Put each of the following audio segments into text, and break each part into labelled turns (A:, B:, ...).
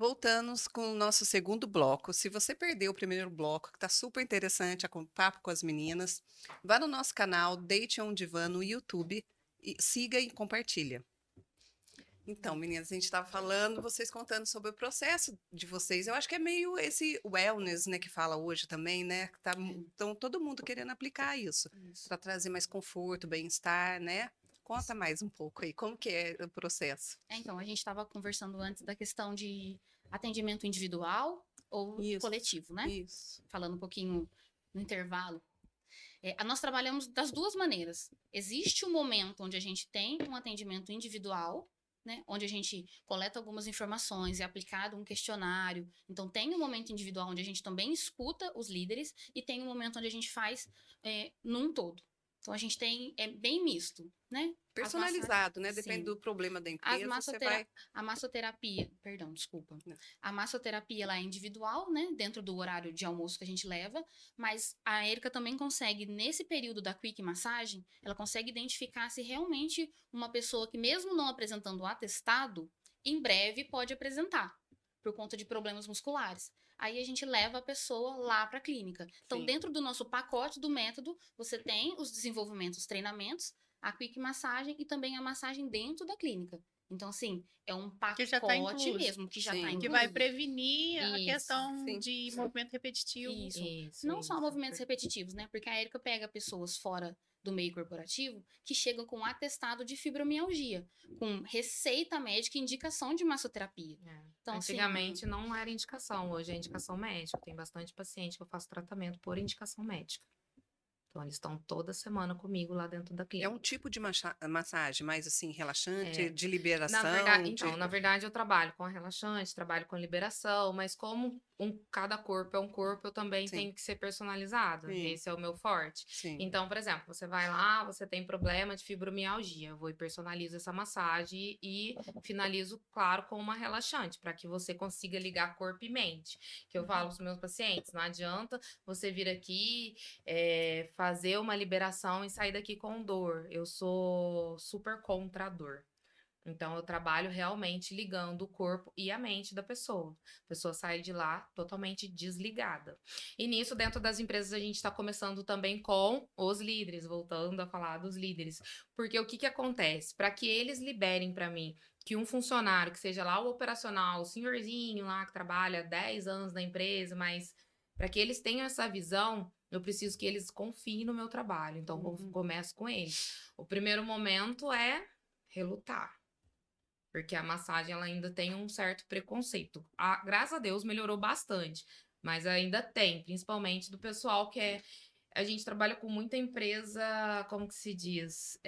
A: voltamos com o nosso segundo bloco. Se você perdeu o primeiro bloco, que está super interessante, com papo com as meninas, vá no nosso canal, Deite um Divã no YouTube, e siga e compartilha. Então, meninas, a gente estava falando, vocês contando sobre o processo de vocês. Eu acho que é meio esse wellness, né, que fala hoje também, né? Então, todo mundo querendo aplicar isso,
B: Isso.
A: para trazer mais conforto, bem-estar, né? Conta mais um pouco aí, como que é o processo?
B: Então, a gente estava conversando antes da questão de atendimento individual ou
A: Isso,
B: coletivo, né?
A: isso.
B: Falando um pouquinho no intervalo. Nós trabalhamos das duas maneiras. Existe um momento onde a gente tem um atendimento individual, né? Onde a gente coleta algumas informações, é aplicado um questionário. Então, tem um momento individual onde a gente também escuta os líderes e tem um momento onde a gente faz num todo. Então, a gente tem, é bem misto, né? As massagens,
A: Personalizado, né? Depende
B: sim.
A: do problema da
B: As
A: empresa, você
B: massotera...
A: vai.
B: A massoterapia, perdão, desculpa.
A: Não.
B: A massoterapia ela é individual, né? Dentro do horário de almoço que a gente leva, mas a Erika também consegue, nesse período da Quick Massagem, ela consegue identificar se realmente uma pessoa que, mesmo não apresentando o atestado, em breve pode apresentar, por conta de problemas musculares. Aí a gente leva a pessoa lá para a clínica. Então,
A: Sim.
B: dentro do nosso pacote do método, você tem os desenvolvimentos, os treinamentos, a quick massagem e também a massagem dentro da clínica. Então, assim, é um
C: Que já está
B: pacote
C: incluso.
B: mesmo, que já está
A: Sim.
C: Que vai
B: incluso.
C: prevenir a
B: Isso,
C: questão
A: Sim.
C: de movimento repetitivo.
B: isso. Não só movimentos repetitivos, né? Porque a Erika pega pessoas fora do meio corporativo que chegam com atestado de fibromialgia, com receita médica e indicação de massoterapia. Então,
D: Antigamente não era indicação, hoje é indicação médica. Tem bastante paciente que eu faço tratamento por indicação médica. Então, eles estão toda semana comigo lá dentro da
A: É
D: clínica.
A: um tipo de massagem mais assim, relaxante,
D: É.
A: de
D: Na
A: liberação.
D: verdade, então, na verdade, eu trabalho com relaxante, trabalho com liberação, mas como cada corpo é um corpo, eu também
A: Sim.
D: tenho que ser personalizado.
A: Sim.
D: Esse é o meu forte.
A: Sim.
D: Então, por exemplo, você vai lá, você tem problema de fibromialgia, eu vou e personalizo essa massagem e finalizo, claro, com uma relaxante, para que você consiga ligar corpo e mente. Que eu falo para os meus pacientes, não adianta você vir aqui, fazer uma liberação e sair daqui com dor. Eu sou super contra a dor. Então, eu trabalho realmente ligando o corpo e a mente da pessoa. A pessoa sai de lá totalmente desligada. E nisso, dentro das empresas, a gente está começando também com os líderes, voltando a falar dos líderes. Porque o que acontece? Para que eles liberem para mim que um funcionário, que seja lá o operacional, o senhorzinho lá que trabalha 10 anos na empresa, mas para que eles tenham essa visão, eu preciso que eles confiem no meu trabalho. Então, eu começo com eles. O primeiro momento é relutar. Porque a massagem ela ainda tem um certo preconceito. Graças a Deus melhorou bastante, mas ainda tem, principalmente do pessoal que é. A gente trabalha com muita empresa, como que se diz?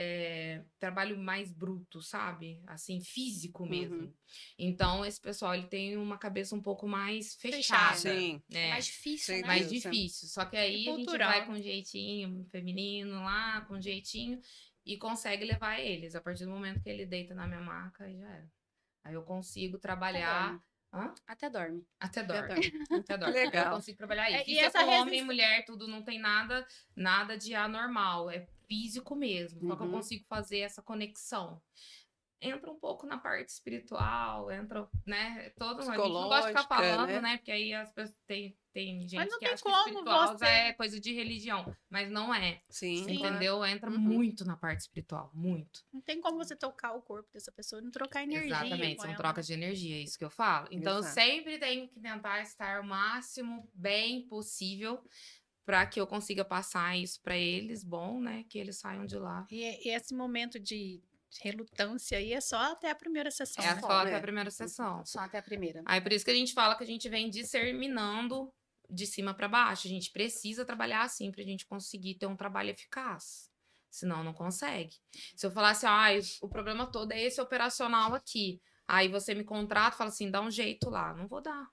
D: Trabalho mais bruto, sabe? Assim, físico mesmo. Então, esse pessoal ele tem uma cabeça um pouco mais fechada.
A: Sim.
B: É
D: Né?
B: mais difícil,
A: Sem
B: né?
D: Mais
A: dúvida.
D: difícil. Só que aí
C: E
D: a gente
C: cultural,
D: vai
C: né?
D: com um jeitinho feminino lá, com um jeitinho, e consegue levar eles. A partir do momento que ele deita na minha maca, aí já era. Aí eu consigo trabalhar.
B: Até dorme.
D: Até
A: Até
D: dorme.
A: dorme.
D: Até
A: Que
D: dorme. Eu
A: legal.
D: consigo trabalhar isso.
C: E
D: Isso é
C: essa
D: com homem, mulher, tudo não tem nada de anormal. É físico mesmo. Só que eu consigo fazer essa conexão. Entra um pouco na parte espiritual, entra, né? A gente não gosta de ficar
A: Psicológica,
D: falando,
A: né?
D: né? Porque aí as pessoas tem gente
C: Mas não
D: que
C: tem
D: acha que
C: como
D: espiritual já
C: você.
D: é coisa de religião. Mas não é.
A: Sim,
C: Sim.
A: claro.
D: Entendeu? Entra muito na parte espiritual. Muito.
C: Não tem como você tocar o corpo dessa pessoa e não trocar energia.
D: Exatamente,
C: com
D: são
C: ela,
D: trocas de energia, é isso que eu falo. Então, eu
A: Exato.
D: sempre tenho que tentar estar o máximo bem possível para que eu consiga passar isso para eles, bom, né? Que eles saiam de lá.
C: E esse momento de relutância aí é só até a primeira sessão,
D: É
C: né?
D: só até
A: é.
D: a primeira sessão.
B: Só até a primeira.
D: Aí, por isso que a gente fala que a gente vem disseminando de cima para baixo. A gente precisa trabalhar assim para a gente conseguir ter um trabalho eficaz. Senão, não consegue. Se eu falasse, o problema todo é esse operacional aqui. Aí você me contrata e fala assim, dá um jeito lá. Não vou dar.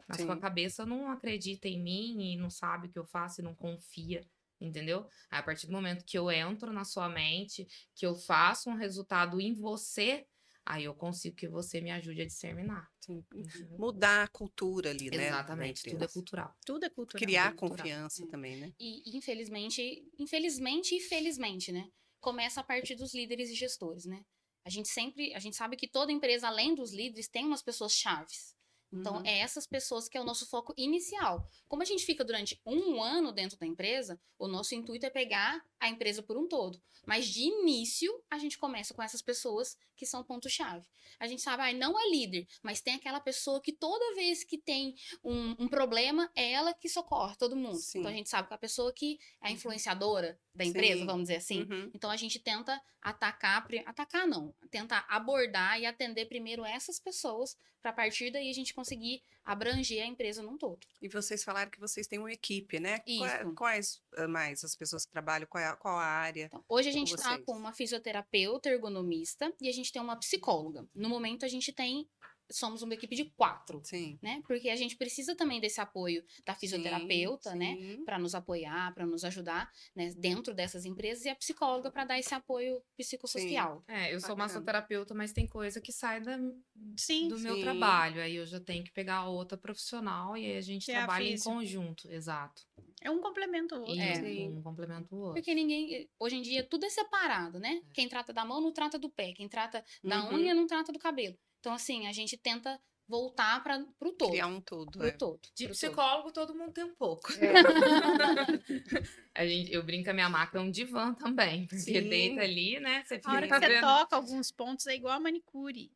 D: Na
A: Sim.
D: sua cabeça não acredita em mim e não sabe o que eu faço e não confia, entendeu? Aí, a partir do momento que eu entro na sua mente, que eu faço um resultado em você, aí eu consigo que você me ajude a discerminar.
A: Sim.
D: Entendeu?
A: Mudar a cultura ali, né? da
D: Exatamente, tudo é
A: empresa.
D: cultural.
C: Tudo é cultural.
A: Criar
D: Tudo cultural.
A: confiança também, né?
B: E infelizmente e felizmente, né? Começa a partir dos líderes e gestores, né? A gente sabe que toda empresa, além dos líderes, tem umas pessoas chaves. Então,
A: Uhum.
B: é essas pessoas que é o nosso foco inicial. Como a gente fica durante um ano dentro da empresa, o nosso intuito é pegar a empresa por um todo. Mas de início, a gente começa com essas pessoas que são ponto-chave. A gente sabe, não é líder, mas tem aquela pessoa que toda vez que tem um problema, é ela que socorre todo mundo. Então, a
A: Sim.
B: gente sabe que a pessoa que é a
A: Uhum.
B: influenciadora da empresa,
A: Sim.
B: vamos dizer assim.
A: Uhum.
B: Então, a gente tenta atacar não, tentar abordar e atender primeiro essas pessoas, para a partir daí a gente conseguir abranger a empresa num todo.
A: E vocês falaram que vocês têm uma equipe, né?
B: Isso.
A: Quais mais as pessoas que trabalham? Qual a área
B: Então, hoje a
A: com
B: gente está
A: vocês?
B: com uma fisioterapeuta ergonomista e a gente tem uma psicóloga. No momento, somos uma equipe de 4,
A: Sim.
B: né? Porque a gente precisa também desse apoio da fisioterapeuta, né?
A: Sim.
B: Para nos apoiar, para nos ajudar, né? Dentro dessas empresas e a psicóloga para dar esse apoio psicossocial.
D: Eu sou
A: Bacana.
D: massoterapeuta, mas tem coisa que sai
C: Sim,
D: do meu
A: Sim.
D: trabalho. Aí eu já tenho que pegar outra profissional e aí a gente
C: que é a
D: trabalha em
C: físio.
D: conjunto. Exato.
C: É um complemento ao outro.
D: Isso,
C: né?
A: Sim.
D: um complementa o outro.
B: Porque hoje em dia, tudo é separado, né? Quem trata da mão não trata do pé, quem trata da
A: Uhum.
B: unha não trata do cabelo. Então, assim, a gente tenta voltar pro todo.
A: Criar um todo,
B: Pro
A: é.
B: todo.
D: De
B: pro todo.
D: psicólogo, todo mundo tem um pouco. Eu brinco que a minha maca é um divã também, porque
A: Sim.
D: deita ali, né? Você
C: A hora
D: fica
C: que você
D: vendo.
C: toca alguns pontos é igual a manicure.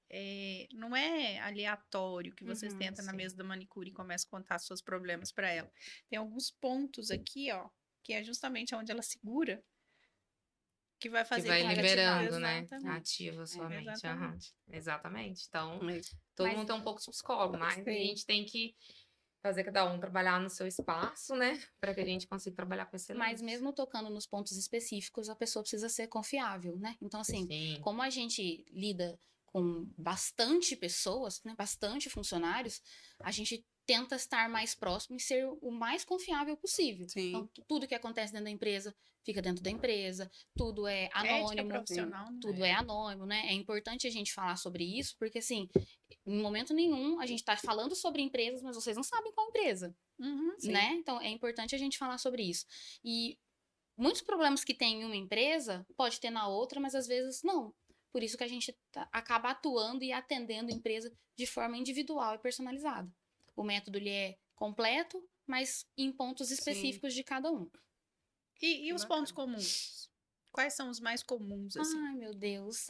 C: Não é aleatório que você
B: Uhum,
C: senta na
D: sim.
C: mesa da manicure e começa a contar seus problemas para ela. Tem alguns pontos aqui, ó, que é justamente onde ela segura, que vai
D: Que
C: fazer
D: vai
C: com que
D: liberando, né?
C: Exatamente.
D: Ativa a sua mente. Aham.
C: Exatamente.
D: Exatamente. Então,
A: É.
D: todo
B: Mas-
D: mundo tem um pouco de psicólogo, mas a
A: Sim.
D: gente tem que fazer cada um trabalhar no seu espaço, né? Para que a gente consiga trabalhar com excelência.
B: Mas mesmo tocando nos pontos específicos, a pessoa precisa ser confiável, né? Então, assim,
D: Sim.
B: como a gente lida com bastante pessoas, né, bastante funcionários, a gente tenta estar mais próximo e ser o mais confiável possível.
A: Sim.
B: Então, tudo que acontece dentro da empresa fica dentro da empresa, tudo é
C: Ética
B: anônimo,
C: profissional, né?
B: tudo é anônimo, né? É importante a gente falar sobre isso, porque assim, em momento nenhum a gente tá falando sobre empresas, mas vocês não sabem qual empresa,
C: Uhum.
A: Sim.
B: né? Então, é importante a gente falar sobre isso. E muitos problemas que tem em uma empresa, pode ter na outra, mas às vezes não. Por isso que a gente acaba atuando e atendendo a empresa de forma individual e personalizada. O método ele é completo, mas em pontos
A: Sim.
B: específicos de cada um.
C: E
A: Que
C: os pontos
A: bacana.
C: comuns? Quais são os mais comuns, assim?
B: Ai, meu Deus.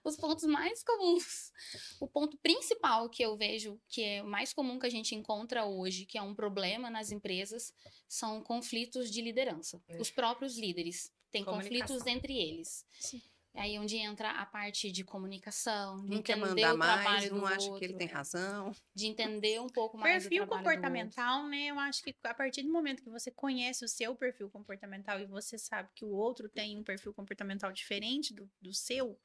B: Os pontos mais comuns. O ponto principal que eu vejo que é o mais comum que a gente encontra hoje, que é um problema nas empresas, são conflitos de liderança. Os próprios líderes têm conflitos
D: Comunicação.
B: entre eles.
C: Sim.
B: Aí onde entra a parte de comunicação, de
A: Um quer
B: entender
A: mandar
B: o
A: mais,
B: trabalho do
A: um acha que ele
B: outro,
A: tem razão.
B: de entender um pouco mais do
C: Perfil
B: trabalho do outro.
C: comportamental, né? Eu acho que a partir do momento que você conhece o seu perfil comportamental e você sabe que o outro tem um perfil comportamental diferente do seu,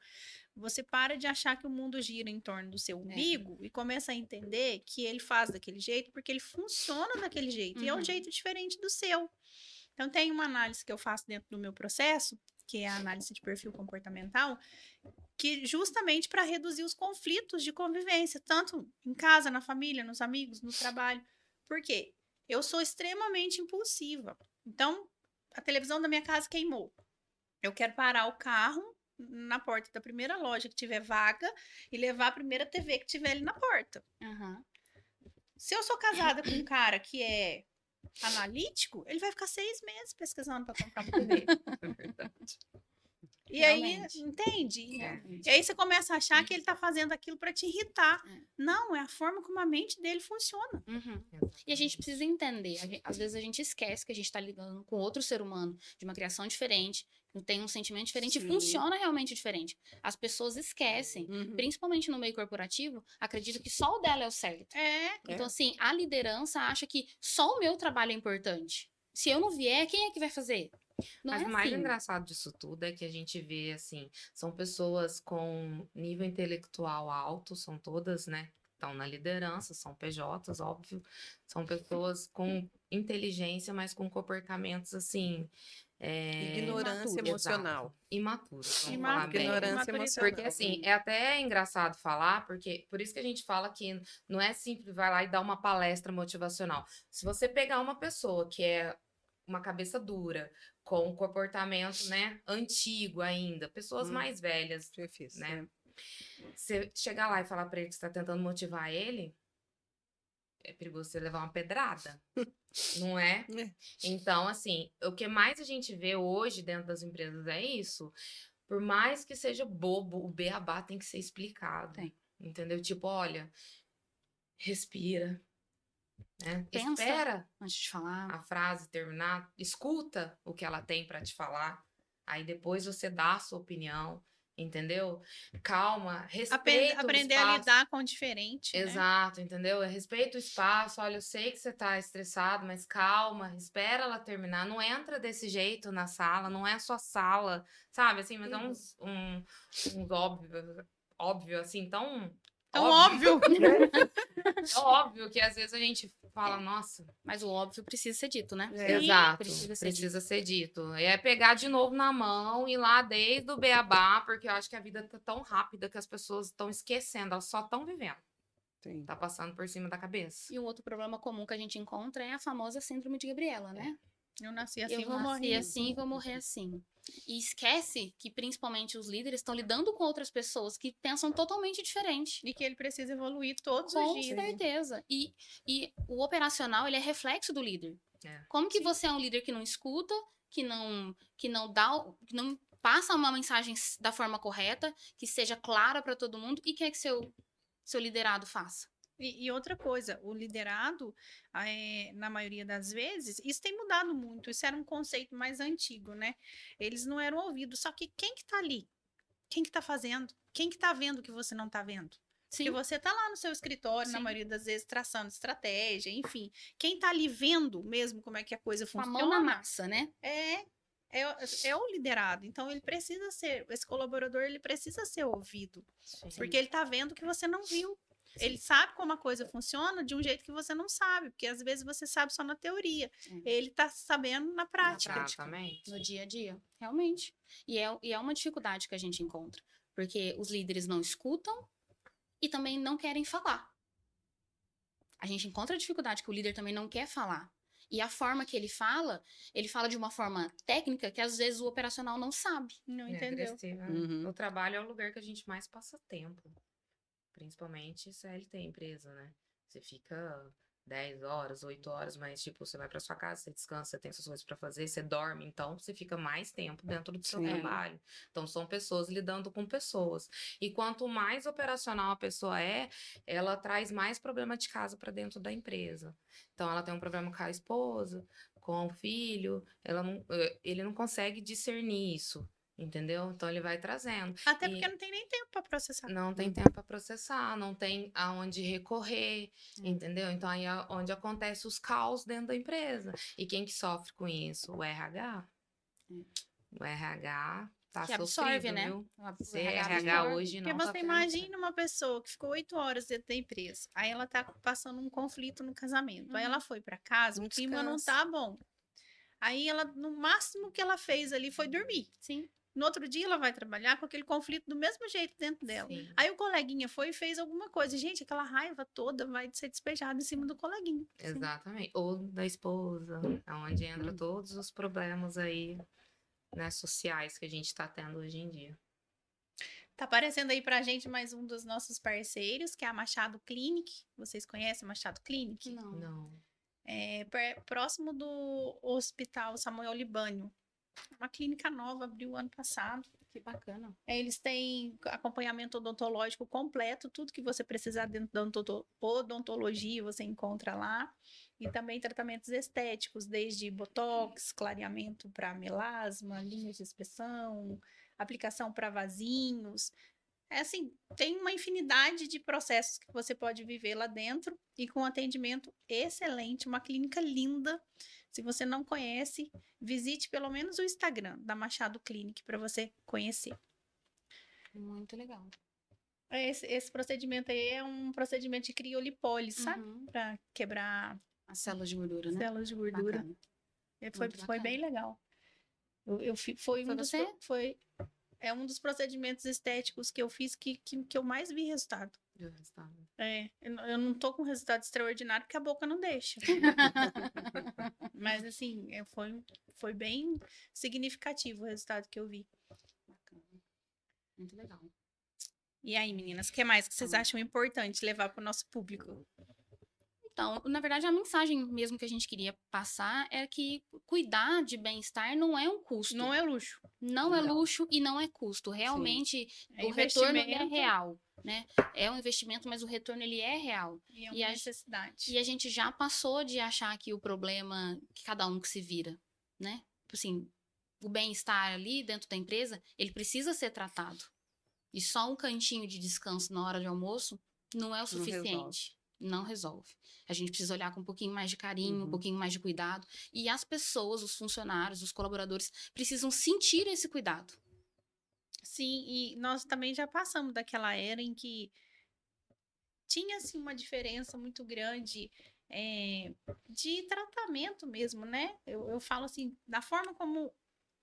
C: você para de achar que o mundo gira em torno do seu umbigo e começa a entender que ele faz daquele jeito porque ele funciona daquele jeito. E é um
B: Uhum.
C: jeito diferente do seu. Então, tem uma análise que eu faço dentro do meu processo, que é a análise de perfil comportamental, que justamente para reduzir os conflitos de convivência, tanto em casa, na família, nos amigos, no trabalho. Por quê? Eu sou extremamente impulsiva. Então, a televisão da minha casa queimou. Eu quero parar o carro na porta da primeira loja que tiver vaga e levar a primeira TV que tiver ali na porta.
B: Aham.
C: Se eu sou casada com um cara que é analítico, ele vai ficar 6 meses pesquisando para comprar uma TV.
D: É verdade.
C: E aí,
B: Realmente.
C: entende?
B: Realmente.
C: E aí você começa a achar que ele tá fazendo aquilo para te irritar.
B: É.
C: Não, é a forma como a mente dele funciona.
B: Uhum. E a gente precisa entender. Às vezes a gente esquece que a gente está lidando com outro ser humano, de uma criação diferente, que tem um sentimento diferente e
A: Sim.
B: funciona realmente diferente. As pessoas esquecem,
A: Uhum.
B: principalmente no meio corporativo, acreditam que só o dela é o certo.
C: É,
B: Então, assim, a liderança acha que só o meu trabalho é importante. Se eu não vier, quem é que vai fazer? Não
D: Mas
B: é
D: o mais
B: assim.
D: engraçado disso tudo é que a gente vê, assim, são pessoas com nível intelectual alto, são todas, né? Estão na liderança, são PJs, óbvio. São pessoas com inteligência, mas com comportamentos, assim...
A: Ignorância
B: Imaturo.
A: emocional.
D: Imaturos, vamos falar bem.
A: Ignorância
C: imaturidade.
A: emocional.
D: Porque, assim, é até engraçado falar, porque por isso que a gente fala que não é simples vai lá e dar uma palestra motivacional. Se você pegar uma pessoa que é uma cabeça dura, com um comportamento, né, antigo ainda, pessoas mais velhas,
A: Difícil,
D: né?
A: né?
D: Você chegar lá e falar pra ele que você tá tentando motivar ele, é perigoso você levar uma pedrada, não é?
A: É.
D: Então, assim, o que mais a gente vê hoje dentro das empresas é isso. Por mais que seja bobo, o beabá tem que ser explicado.
B: Tem.
D: Entendeu? Tipo, olha, respira, né?
B: Pensa.
D: Espera
B: Antes de falar.
D: a frase terminar, escuta o que ela tem para te falar. Aí depois você dá a sua opinião, entendeu? Calma, respeita o
C: Aprender a
D: espaço.
C: lidar com o diferente, né?
D: Exato, entendeu? Respeita o espaço. Olha, eu sei que você tá estressado, mas calma, espera ela terminar. Não entra desse jeito na sala, não é a sua sala, sabe? Assim, mas é uns óbvio, assim, tão
C: Tão
D: óbvio.
C: óbvio.
D: É óbvio que às vezes a gente fala, nossa.
B: Mas o óbvio precisa ser dito, né?
A: É.
D: Exato,
B: Precisa ser
D: precisa ser dito. É pegar de novo na mão, ir lá desde o beabá, porque eu acho que a vida tá tão rápida que as pessoas estão esquecendo, elas só estão vivendo.
A: Sim.
D: Tá passando por cima da cabeça.
B: E um outro problema comum que a gente encontra é a famosa síndrome de Gabriela, né?
C: Eu nasci assim,
B: Eu
C: vou
B: nasci
C: morrer
B: assim e vou morrer assim. E esquece que principalmente os líderes estão lidando com outras pessoas que pensam totalmente diferente.
C: E que ele precisa evoluir todos os
B: Com
C: dias.
B: certeza. E o operacional, ele é reflexo do líder.
D: É.
B: Como que você é um líder que não escuta, que não dá, que não passa uma mensagem da forma correta, que seja clara para todo mundo e quer que seu liderado faça?
C: E outra coisa, o liderado, na maioria das vezes, isso tem mudado muito. Isso era um conceito mais antigo, né? Eles não eram ouvidos. Só que quem que tá ali? Quem que tá fazendo? Quem que tá vendo o que você não tá vendo? Porque
B: Sim,
C: você tá lá no seu escritório, na
B: Sim.
C: maioria das vezes, traçando estratégia, enfim. Quem tá ali vendo mesmo como é que a coisa
B: com a
C: funciona
B: mão na massa, né?
C: é o liderado. Então, ele precisa ser, esse colaborador, ele precisa ser ouvido.
D: Sim.
C: Porque ele tá vendo que você não viu. Ele sabe como a coisa funciona de um jeito que você não sabe, porque às vezes você sabe só na teoria. Ele tá sabendo na prática.
D: Exatamente.
B: No dia a dia, realmente. E é uma dificuldade que a gente encontra. Porque os líderes não escutam e também não querem falar. A gente encontra a dificuldade que o líder também não quer falar. E a forma que ele fala de uma forma técnica que às vezes o operacional não sabe.
C: Não
D: É
C: entendeu?
D: agressiva.
A: Uhum.
D: O trabalho é o lugar que a gente mais passa tempo. Principalmente CLT, empresa, né? Você fica 10 horas, 8 horas, mas, tipo, você vai pra sua casa, você descansa, você tem suas coisas pra fazer, você dorme, então você fica mais tempo dentro do seu
A: Sim.
D: trabalho. Então, são pessoas lidando com pessoas. E quanto mais operacional a pessoa é, ela traz mais problema de casa pra dentro da empresa. Então, ela tem um problema com a esposa, com o filho, ele não consegue discernir isso. Entendeu? Então ele vai trazendo.
C: Até
D: E
C: porque não tem nem tempo para processar.
D: não tem tempo para processar, não tem aonde recorrer, entendeu? Então aí é onde acontece os caos dentro da empresa. E quem que sofre com isso? O RH. O RH tá
B: Que absorve,
D: sofrido,
B: né?
D: viu?
B: O
D: Você
B: RH
D: RH
B: absorve.
D: hoje
C: Porque
D: não tá
C: você
D: tendo
C: imagina uma pessoa que ficou 8 horas dentro da empresa, aí ela tá passando um conflito no casamento, aí ela foi para casa,
A: Não
C: o clima não
A: descansa.
C: tá bom. Aí ela, no máximo que ela fez ali foi dormir.
B: Sim.
C: No outro dia ela vai trabalhar com aquele conflito do mesmo jeito dentro dela.
D: Sim.
C: Aí o coleguinha foi e fez alguma coisa. Gente, aquela raiva toda vai ser despejada em cima do coleguinha.
D: Exatamente. Ou da esposa, aonde entra todos os problemas aí, né, sociais que a gente tá tendo hoje em dia.
C: Tá aparecendo aí pra gente mais um dos nossos parceiros, que é a Machado Clinic. Vocês conhecem a Machado Clinic?
B: Não.
D: Não.
C: É próximo do Hospital Samuel Libânio. Uma clínica nova, abriu ano passado.
B: Que bacana.
C: Eles têm acompanhamento odontológico completo, tudo que você precisar dentro da odontologia você encontra lá. E também tratamentos estéticos, desde botox, clareamento para melasma, linhas de expressão, aplicação para vasinhos. É assim, tem uma infinidade de processos que você pode viver lá dentro e com atendimento excelente, uma clínica linda. Se você não conhece, visite pelo menos o Instagram da Machado Clinic para você conhecer.
B: Muito legal.
C: Esse procedimento aí é um procedimento de criolipólise, sabe?
B: Uhum.
C: Para quebrar
B: As células de gordura, né?
C: células de gordura.
B: Bacana.
C: Foi
B: Muito
C: bem legal. Foi
B: Foi
C: um dos,
B: você?
C: é um dos procedimentos estéticos que eu fiz que eu mais vi resultado.
D: Deu resultado.
C: Eu não tô com resultado extraordinário porque a boca não deixa. Mas assim, foi bem significativo o resultado que eu vi.
B: Bacana. Muito legal.
C: E aí, meninas, o que mais que vocês acham importante levar para o nosso público?
B: Então, na verdade, a mensagem mesmo que a gente queria passar é que cuidar de bem-estar não é um custo.
C: Não é luxo.
B: Não é
A: Não.
B: luxo e não é custo. Realmente,
C: É
B: o retorno ele é
C: investimento.
B: real, né? É um investimento, mas o retorno ele é real.
C: E é
B: E
C: uma
B: a-
C: necessidade.
B: E a gente já passou de achar que o problema, que cada um que se vira, né? Assim, o bem-estar ali dentro da empresa, ele precisa ser tratado. E só um cantinho de descanso na hora de almoço não é o
A: Não
B: suficiente. Não resolve. A gente precisa olhar com um pouquinho mais de carinho, um
A: Uhum.
B: pouquinho mais de cuidado. E as pessoas, os funcionários, os colaboradores, precisam sentir esse cuidado.
C: Sim, e nós também já passamos daquela era em que tinha assim, uma diferença muito grande de tratamento mesmo, né? Eu falo assim, da forma como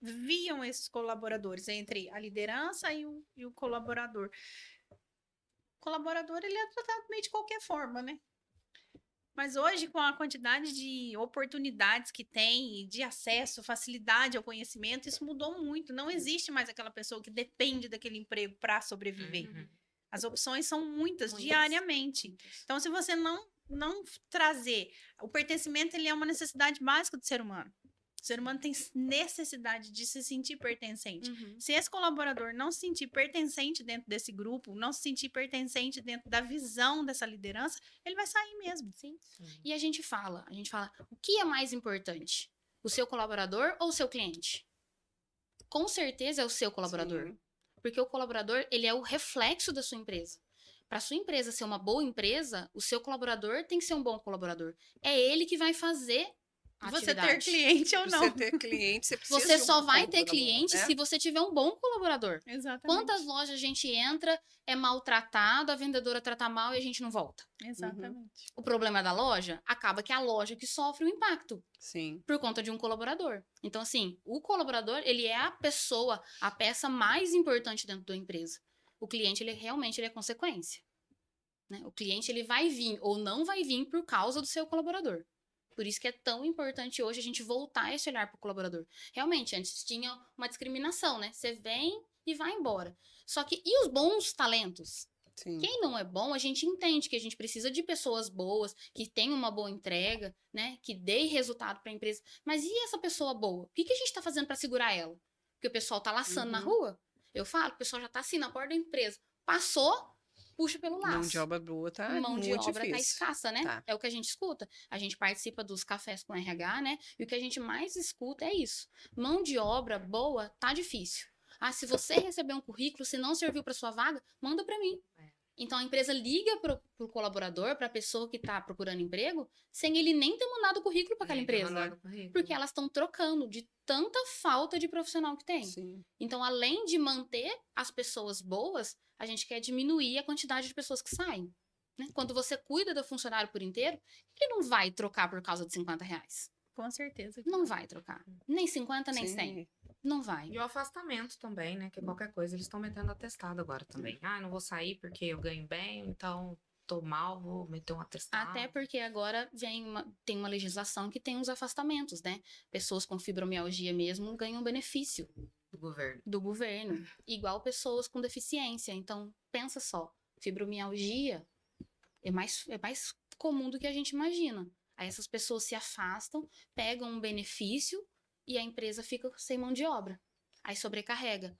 C: viam esses colaboradores entre a liderança e o colaborador. O colaborador, ele é tratado meio de qualquer forma, né? Mas hoje, com a quantidade de oportunidades que tem, e de acesso, facilidade ao conhecimento, isso mudou muito. Não existe mais aquela pessoa que depende daquele emprego para sobreviver.
D: Uhum.
C: As opções são muitas,
B: Muitas.
C: diariamente. Então, se você não trazer, o pertencimento ele é uma necessidade básica do ser humano. O ser humano tem necessidade de se sentir pertencente.
B: Uhum.
C: Se esse colaborador não se sentir pertencente dentro desse grupo, não se sentir pertencente dentro da visão dessa liderança, ele vai sair mesmo.
B: Sim. E a gente fala, o que é mais importante? O seu colaborador ou o seu cliente? Com certeza é o seu colaborador.
A: Sim.
B: Porque o colaborador, ele é o reflexo da sua empresa. Para sua empresa ser uma boa empresa, o seu colaborador tem que ser um bom colaborador. É ele que vai fazer a
C: Você ter
B: atividade.
C: cliente ou
A: Pra
C: não.
A: você ter cliente, você precisa
B: Você
A: de um
B: só vai
A: bom
B: ter
A: colaborador,
B: cliente
A: né?
B: se você tiver um bom colaborador.
C: Exatamente.
B: Quantas lojas a gente entra, é maltratado, a vendedora trata mal e a gente não volta?
C: Exatamente.
B: O problema da loja acaba que é a loja que sofre o impacto
A: Sim.
B: por conta de um colaborador. Então, assim, o colaborador, ele é a pessoa, a peça mais importante dentro da empresa. O cliente, ele realmente ele é consequência. Né? O cliente, ele vai vir ou não vai vir por causa do seu colaborador. Por isso que é tão importante hoje a gente voltar esse olhar para o colaborador. Realmente, antes tinha uma discriminação, né? Você vem e vai embora. Só que, e os bons talentos?
A: Sim.
B: Quem não é bom, a gente entende que a gente precisa de pessoas boas, que tenham uma boa entrega, né? Que dê resultado para a empresa. Mas e essa pessoa boa? O que a gente está fazendo para segurar ela? Porque o pessoal tá laçando na
A: Uhum.
B: rua. Eu falo, o pessoal já tá assim na porta da empresa. Passou, puxa pelo laço.
A: Mão de obra boa tá
B: Mão de
A: muito
B: obra tá
A: difícil.
B: escassa, né?
A: Tá.
B: É o que a gente escuta. A gente participa dos cafés com RH, né? E o que a gente mais escuta é isso. Mão de obra boa tá difícil. Ah, se você receber um currículo, se não serviu para sua vaga, manda para mim. Então a empresa liga pro colaborador, para a pessoa que tá procurando emprego, sem ele nem ter mandado o currículo para aquela empresa. Porque elas estão trocando de tanta falta de profissional que tem.
A: Sim.
B: Então, além de manter as pessoas boas, a gente quer diminuir a quantidade de pessoas que saem. Né? Quando você cuida do funcionário por inteiro, ele não vai trocar por causa de R$ 50.
C: Com certeza.
B: Não vai trocar. Nem 50, nem
A: Sim.
B: 100. Não vai.
D: E o afastamento também, né? Que qualquer coisa eles estão metendo atestado agora também. Ah, não vou sair porque eu ganho bem, então tô mal, vou meter um atestado.
B: Até porque agora tem uma legislação que tem uns afastamentos, né? Pessoas com fibromialgia mesmo ganham benefício
D: Do governo.
B: do governo, igual pessoas com deficiência. Então, pensa só, fibromialgia é mais comum do que a gente imagina. Aí essas pessoas se afastam, pegam um benefício e a empresa fica sem mão de obra. Aí sobrecarrega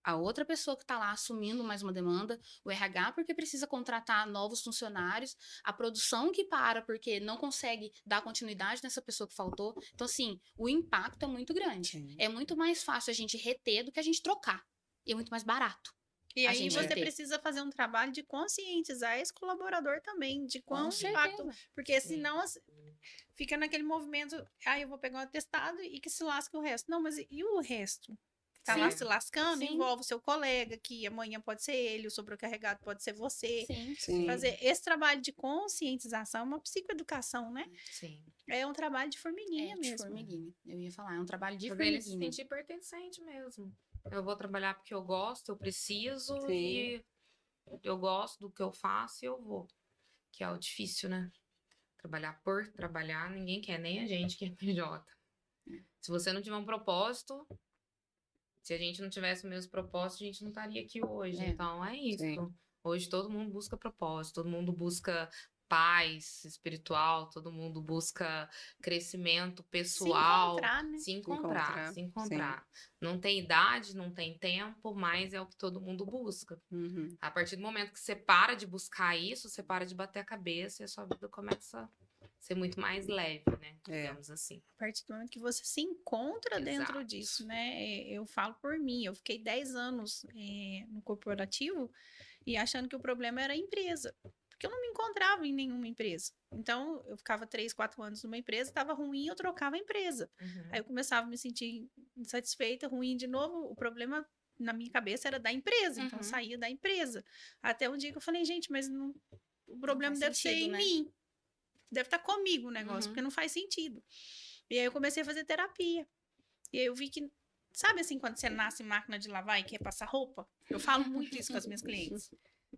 B: a outra pessoa que está lá assumindo mais uma demanda, o RH porque precisa contratar novos funcionários, a produção que para porque não consegue dar continuidade nessa pessoa que faltou. Então, assim, o impacto é muito grande.
A: Sim.
B: É muito mais fácil a gente reter do que a gente trocar. E é muito mais barato.
C: E
B: A
C: aí
B: gente
C: você
B: ter.
C: precisa fazer um trabalho de conscientizar esse colaborador também, de
B: Com
C: quão impacto.
B: certeza.
C: Porque senão fica naquele movimento, eu vou pegar um atestado e que se lasque o resto. Não, mas e o resto? Tá lá
D: Sim.
C: se lascando,
B: Sim.
C: envolve o seu colega, que amanhã pode ser ele, o sobrecarregado pode ser você.
B: Sim.
A: Sim.
C: Fazer esse trabalho de conscientização é uma psicoeducação, né?
D: Sim.
C: É um trabalho de formiguinha
B: É, de
C: mesmo.
B: formiguinha. Eu ia falar, é um trabalho de
D: Fazer ele se
B: formiguinha.
D: sentir pertencente mesmo. Eu vou trabalhar porque eu gosto, eu preciso
A: Sim.
D: e eu gosto do que eu faço e eu vou. Que é o difícil, né? Trabalhar por trabalhar, ninguém quer, nem a gente que é PJ. Se você não tiver um propósito, se a gente não tivesse o mesmo propósito, a gente não estaria aqui hoje.
B: É.
D: Então é isso.
A: Sim.
D: Hoje todo mundo busca propósito, todo mundo busca paz espiritual, todo mundo busca crescimento
C: Se
D: pessoal,
C: encontrar, né?
D: se
A: Encontrar,
D: se encontrar. Não tem idade, não tem tempo, mas é o que todo mundo busca.
A: Uhum.
D: A partir do momento que você para de buscar isso, você para de bater a cabeça e a sua vida começa a ser muito mais leve, né?
A: É.
D: Digamos assim.
C: A partir do momento que você se encontra dentro
D: Exato.
C: disso, né? Eu falo por mim, eu fiquei 10 anos no corporativo e achando que o problema era a empresa. Porque eu não me encontrava em nenhuma empresa. Então, eu ficava 3, 4 anos numa empresa, estava ruim, eu trocava a empresa. Aí eu começava a me sentir insatisfeita, ruim de novo. O problema na minha cabeça era da empresa, então eu
B: Uhum.
C: saía da empresa. Até um dia que eu falei, gente, mas não, o problema
B: faz
C: deve ser
B: sentido,
C: em
B: né?
C: mim. Deve estar comigo o negócio,
B: Uhum.
C: porque não faz sentido. E aí eu comecei a fazer terapia. E aí eu vi que, sabe assim, quando você nasce máquina de lavar e quer passar roupa? Eu falo muito isso com as minhas clientes.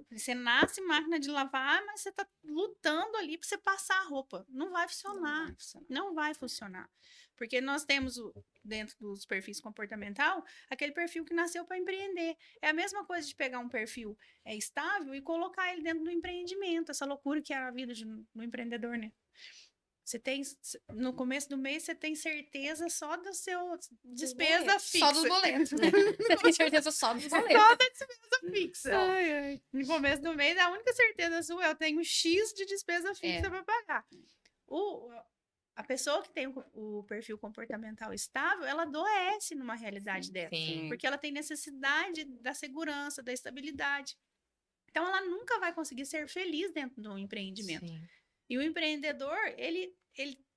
C: Você nasce máquina de lavar, mas você tá lutando ali para você passar a roupa. Não vai
B: Não
C: funcionar.
B: vai funcionar.
C: Não vai funcionar. Porque nós temos, dentro dos perfis comportamental, aquele perfil que nasceu para empreender. É a mesma coisa de pegar um perfil estável e colocar ele dentro do empreendimento. Essa loucura que é a vida do empreendedor, né? Você tem, no começo do mês, você tem certeza só do seu despesa
B: boletos.
C: fixa.
B: Só dos boletos, né? Você tem certeza só dos boletos.
C: Só da despesa fixa.
A: Ai, ai.
C: No começo do mês, a única certeza sua é eu tenho X de despesa fixa
B: É.
C: para pagar. A pessoa que tem o perfil comportamental estável, ela adoece numa realidade dessa.
D: Sim.
C: Porque ela tem necessidade da segurança, da estabilidade. Então, ela nunca vai conseguir ser feliz dentro do empreendimento.
D: Sim.
C: E o empreendedor, ele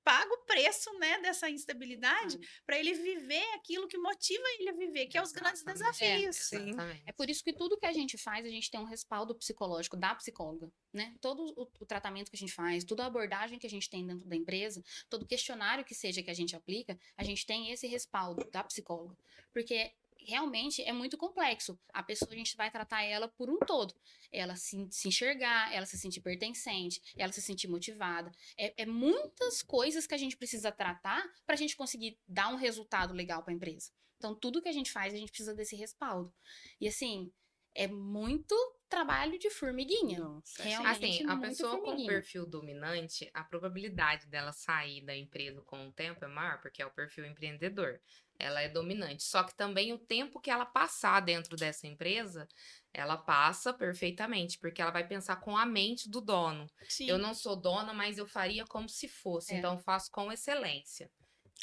C: paga o preço, né, dessa instabilidade para ele viver aquilo que motiva ele a viver, que é os grandes
D: Exatamente.
C: desafios.
A: Sim.
D: Exatamente.
B: É por isso que tudo que a gente faz, a gente tem um respaldo psicológico da psicóloga, né? Todo o tratamento que a gente faz, toda a abordagem que a gente tem dentro da empresa, todo questionário que seja que a gente aplica, a gente tem esse respaldo da psicóloga. Porque realmente é muito complexo. A pessoa, a gente vai tratar ela por um todo. Ela se enxergar, ela se sentir pertencente, ela se sentir motivada. É muitas coisas que a gente precisa tratar para a gente conseguir dar um resultado legal para a empresa. Então, tudo que a gente faz, a gente precisa desse respaldo. E assim, é muito trabalho de formiguinha.
A: Nossa,
B: Realmente,
D: Assim, a
B: muito
D: pessoa com
B: formiguinha.
D: perfil dominante, a probabilidade dela sair da empresa com o tempo é maior, porque é o perfil empreendedor. Ela é dominante. Só que também o tempo que ela passar dentro dessa empresa, ela passa perfeitamente, porque ela vai pensar com a mente do dono.
C: Sim.
D: Eu não sou dona, mas eu faria como se fosse.
B: É.
D: Então, eu faço com excelência.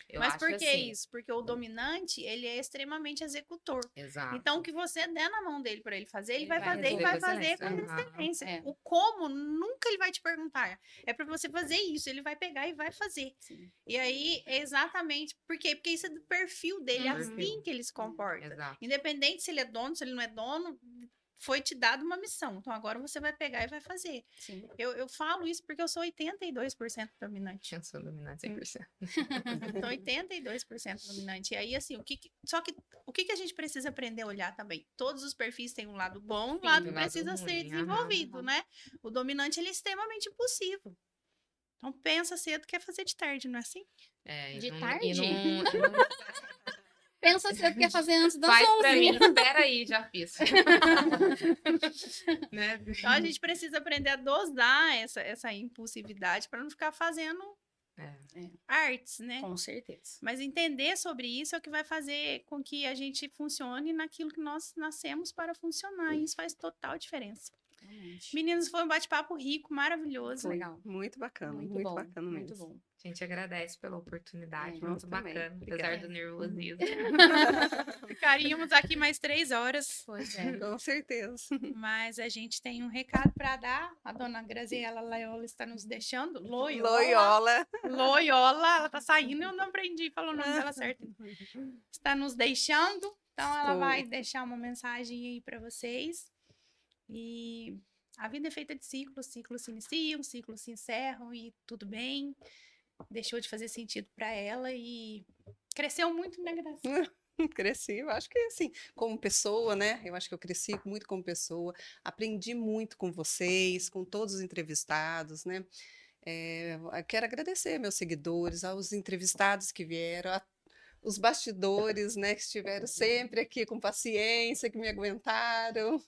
D: Eu
C: Mas
D: acho
C: por que
D: assim.
C: isso? Porque o dominante, ele é extremamente executor.
D: Exato.
C: Então, o que você der na mão dele para ele fazer, ele
B: Ele
C: vai
B: vai
C: fazer e
B: resolver
C: vai
D: com
C: fazer com
D: excelência. Aham.
C: excelência.
B: É.
C: O como, nunca ele vai te perguntar. É para você fazer isso, ele vai pegar e vai fazer.
B: Sim.
C: E aí, é exatamente, por quê? Porque isso é do perfil dele, é assim
D: Perfil.
C: que ele se comporta.
D: Exato.
C: Independente se ele é dono, se ele não é dono, foi te dado uma missão. Então, agora você vai pegar e vai fazer.
B: Sim.
C: Eu falo isso porque eu sou 82% dominante.
D: Eu sou dominante 100%.
C: Então, 82% dominante. E aí, assim, só que o que a gente precisa aprender a olhar também? Todos os perfis têm um lado bom, um
B: Sim,
C: lado
D: um lado
C: precisa
D: ruim,
C: ser
D: aham.
C: desenvolvido,
B: Aham.
C: né? O dominante, ele é extremamente impulsivo. Então, pensa cedo, quer fazer de tarde, não é assim?
D: É,
B: De
D: e
B: tarde?
D: não
B: Pensa se quer fazer antes das
D: faz pra
B: 11.
D: mim, espera aí, já fiz. Né?
C: Então, a gente precisa aprender a dosar essa impulsividade para não ficar fazendo
D: É.
C: artes, né?
B: Com certeza.
C: Mas entender sobre isso é o que vai fazer com que a gente funcione naquilo que nós nascemos para funcionar. E isso faz total diferença.
B: Realmente.
C: Meninos, foi um bate-papo rico, maravilhoso.
B: Legal.
A: Muito bacana,
B: Muito
A: muito
B: bom.
A: bacana
B: Muito
A: mesmo.
B: bom.
D: A gente agradece pela oportunidade,
B: É,
D: muito
A: nós também.
D: bacana, apesar
A: Obrigada.
D: do nervosismo.
C: Ficaríamos aqui mais 3 horas,
B: Pois é.
A: Com certeza.
C: mas a gente tem um recado para dar. A dona Graziela Laiola está nos deixando. Loyola.
A: Loyola.
C: Loyola, ela tá saindo, eu não aprendi a falar o nome dela certo. Está nos deixando, então ela
A: Estou.
C: vai deixar uma mensagem aí para vocês. E a vida é feita de ciclos, ciclos se iniciam, ciclos se encerram e tudo bem. Deixou de fazer sentido para ela e cresceu muito, né, Graça?
A: Cresci, eu acho que assim, como pessoa, né? Eu acho que eu cresci muito como pessoa, aprendi muito com vocês, com todos os entrevistados, né? Eu quero agradecer meus seguidores, aos entrevistados que vieram, os bastidores, né, que estiveram sempre aqui com paciência, que me aguentaram,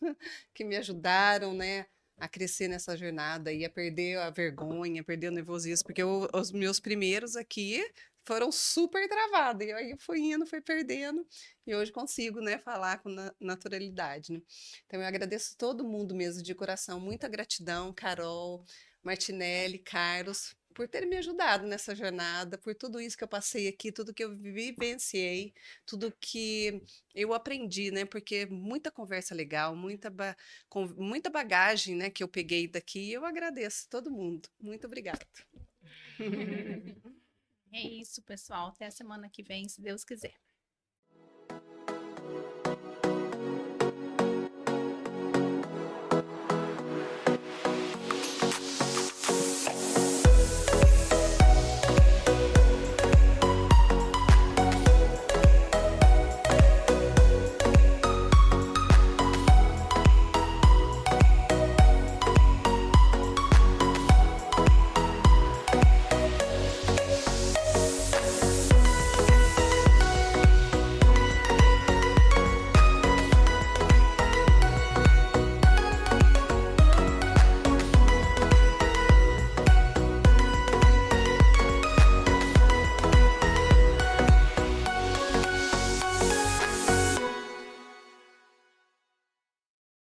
A: que me ajudaram, né, a crescer nessa jornada e a perder a vergonha, perder o nervosismo, porque os meus primeiros aqui foram super travados, e aí eu fui indo, fui perdendo, e hoje consigo, né, falar com naturalidade, né? Então eu agradeço todo mundo mesmo, de coração, muita gratidão, Carol, Martinelli, Carlos, por terem me ajudado nessa jornada, por tudo isso que eu passei aqui, tudo que eu vivenciei, tudo que eu aprendi, né? Porque muita conversa legal, com muita bagagem, né, que eu peguei daqui, e eu agradeço todo mundo. Muito obrigada.
C: É isso, pessoal. Até a semana que vem, se Deus quiser.